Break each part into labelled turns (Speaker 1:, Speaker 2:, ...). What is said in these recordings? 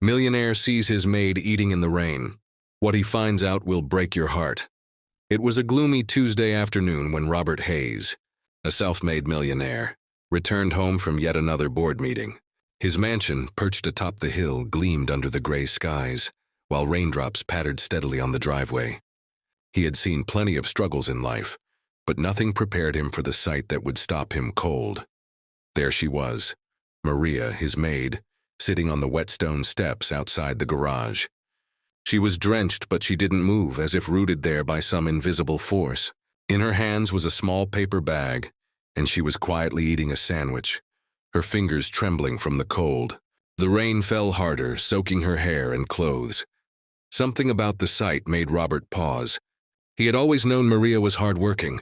Speaker 1: Millionaire sees his maid eating in the rain. What he finds out will break your heart. It was a gloomy Tuesday afternoon when Robert Hayes, a self-made millionaire, returned home from yet another board meeting. His mansion, perched atop the hill, gleamed under the gray skies, while raindrops pattered steadily on the driveway. He had seen plenty of struggles in life, but nothing prepared him for the sight that would stop him cold. There she was, Maria, his maid, sitting on the wet stone steps outside the garage. She was drenched, but she didn't move, as if rooted there by some invisible force. In her hands was a small paper bag, and she was quietly eating a sandwich, her fingers trembling from the cold. The rain fell harder, soaking her hair and clothes. Something about the sight made Robert pause. He had always known Maria was hardworking.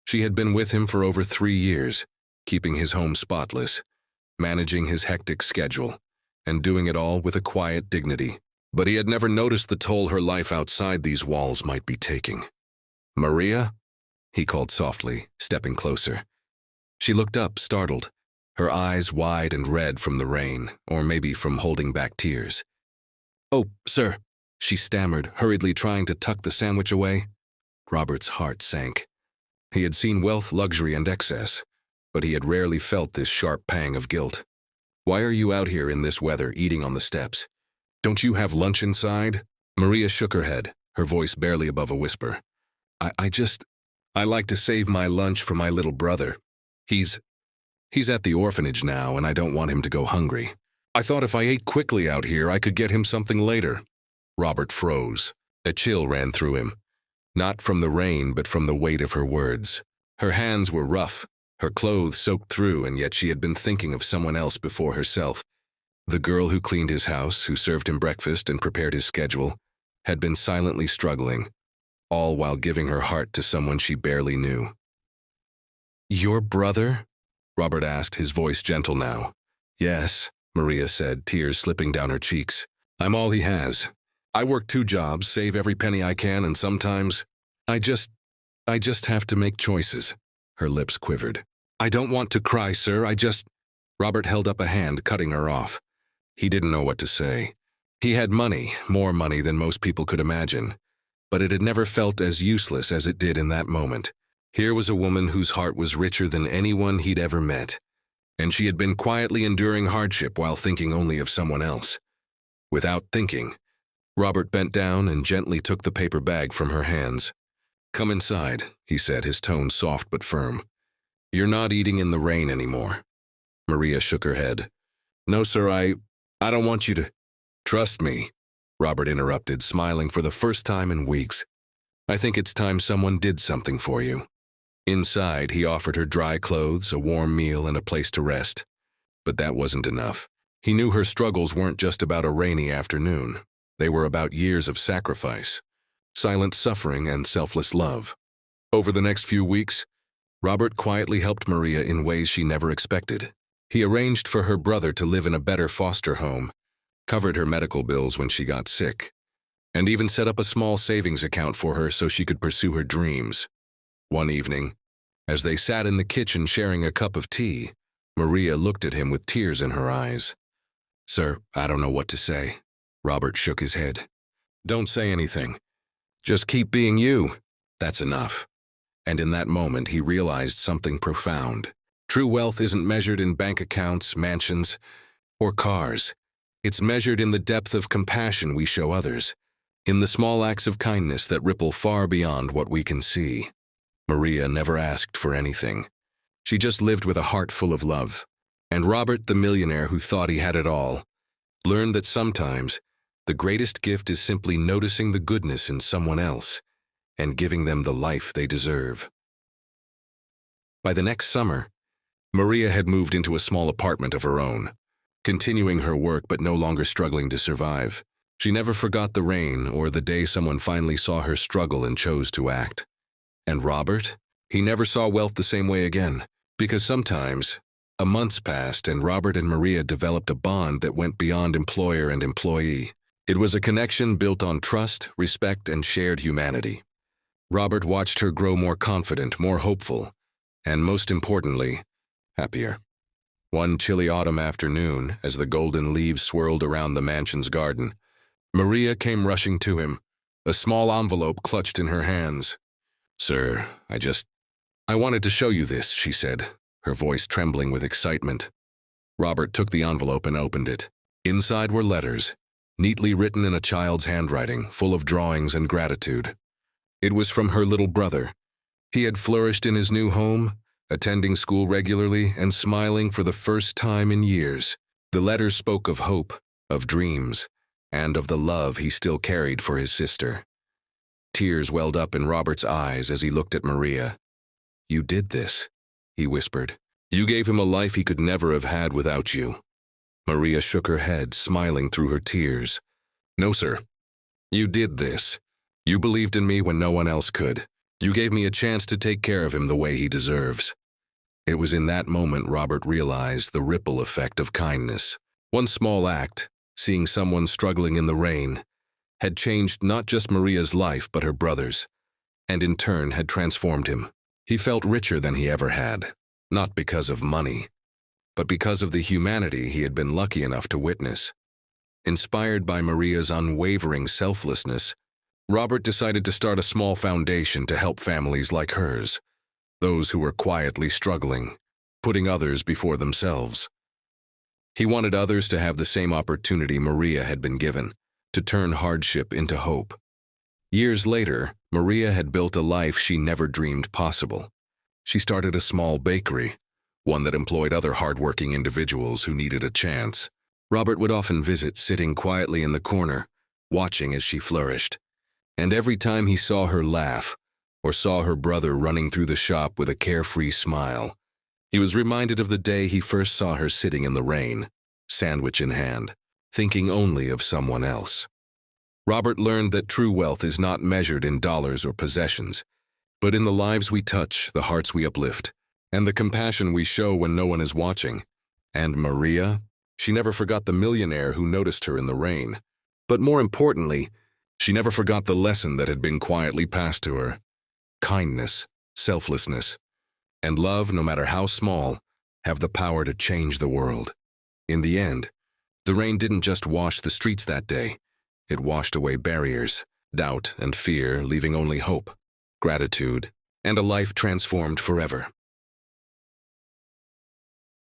Speaker 1: She had been with him for over 3 years, keeping his home spotless, managing his hectic schedule, and doing it all with a quiet dignity. But he had never noticed the toll her life outside these walls might be taking. "Maria?" he called softly, stepping closer. She looked up, startled, her eyes wide and red from the rain, or maybe from holding back tears. "Oh, sir," she stammered, hurriedly trying to tuck the sandwich away. Robert's heart sank. He had seen wealth, luxury, and excess, but he had rarely felt this sharp pang of guilt. "Why are you out here in this weather, eating on the steps? Don't you have lunch inside?" Maria shook her head, her voice barely above a whisper. I like to save my lunch for my little brother. He's at the orphanage now, and I don't want him to go hungry. I thought if I ate quickly out here, I could get him something later." Robert froze. A chill ran through him, not from the rain, but from the weight of her words. Her hands were rough, her clothes soaked through, and yet she had been thinking of someone else before herself. The girl who cleaned his house, who served him breakfast and prepared his schedule, had been silently struggling, all while giving her heart to someone she barely knew. "Your brother?" Robert asked, his voice gentle now. "Yes," Maria said, tears slipping down her cheeks. "I'm all he has. I work 2 jobs, save every penny I can, and sometimes I just have to make choices." Her lips quivered. "I don't want to cry, sir, Robert held up a hand, cutting her off. He didn't know what to say. He had money, more money than most people could imagine, but it had never felt as useless as it did in that moment. Here was a woman whose heart was richer than anyone he'd ever met, and she had been quietly enduring hardship while thinking only of someone else. Without thinking, Robert bent down and gently took the paper bag from her hands. "Come inside," he said, his tone soft but firm. "You're not eating in the rain anymore." Maria shook her head. "No, sir, I don't want you to—" "Trust me," Robert interrupted, smiling for the first time in weeks. "I think it's time someone did something for you." Inside, he offered her dry clothes, a warm meal, and a place to rest. But that wasn't enough. He knew her struggles weren't just about a rainy afternoon. They were about years of sacrifice, silent suffering, and selfless love. Over the next few weeks, Robert quietly helped Maria in ways she never expected. He arranged for her brother to live in a better foster home, covered her medical bills when she got sick, and even set up a small savings account for her so she could pursue her dreams. One evening, as they sat in the kitchen sharing a cup of tea, Maria looked at him with tears in her eyes. "Sir, I don't know what to say." Robert shook his head. "Don't say anything. Just keep being you. That's enough." And in that moment, he realized something profound. True wealth isn't measured in bank accounts, mansions, or cars. It's measured in the depth of compassion we show others, in the small acts of kindness that ripple far beyond what we can see. Maria never asked for anything. She just lived with a heart full of love. And Robert, the millionaire who thought he had it all, learned that sometimes the greatest gift is simply noticing the goodness in someone else and giving them the life they deserve. By the next summer, Maria had moved into a small apartment of her own, continuing her work but no longer struggling to survive. She never forgot the rain or the day someone finally saw her struggle and chose to act. And Robert? He never saw wealth the same way again, because sometimes a month passed and Robert and Maria developed a bond that went beyond employer and employee. It was a connection built on trust, respect, and shared humanity. Robert watched her grow more confident, more hopeful, and most importantly, happier. One chilly autumn afternoon, as the golden leaves swirled around the mansion's garden, Maria came rushing to him, a small envelope clutched in her hands. "Sir, I wanted to show you this," she said, her voice trembling with excitement. Robert took the envelope and opened it. Inside were letters, neatly written in a child's handwriting, full of drawings and gratitude. It was from her little brother. He had flourished in his new home, attending school regularly and smiling for the first time in years. The letters spoke of hope, of dreams, and of the love he still carried for his sister. Tears welled up in Robert's eyes as he looked at Maria. "You did this," he whispered. "You gave him a life he could never have had without you." Maria shook her head, smiling through her tears. "No, sir. You did this. You believed in me when no one else could. You gave me a chance to take care of him the way he deserves." It was in that moment Robert realized the ripple effect of kindness. One small act, seeing someone struggling in the rain, had changed not just Maria's life but her brother's, and in turn had transformed him. He felt richer than he ever had, not because of money, but because of the humanity he had been lucky enough to witness. Inspired by Maria's unwavering selflessness, Robert decided to start a small foundation to help families like hers, those who were quietly struggling, putting others before themselves. He wanted others to have the same opportunity Maria had been given, to turn hardship into hope. Years later, Maria had built a life she never dreamed possible. She started a small bakery, one that employed other hardworking individuals who needed a chance. Robert would often visit, sitting quietly in the corner, watching as she flourished. And every time he saw her laugh, or saw her brother running through the shop with a carefree smile, he was reminded of the day he first saw her sitting in the rain, sandwich in hand, thinking only of someone else. Robert learned that true wealth is not measured in dollars or possessions, but in the lives we touch, the hearts we uplift, and the compassion we show when no one is watching. And Maria, she never forgot the millionaire who noticed her in the rain. But more importantly, she never forgot the lesson that had been quietly passed to her. Kindness, selflessness, and love, no matter how small, have the power to change the world. In the end, the rain didn't just wash the streets that day. It washed away barriers, doubt, and fear, leaving only hope, gratitude, and a life transformed forever.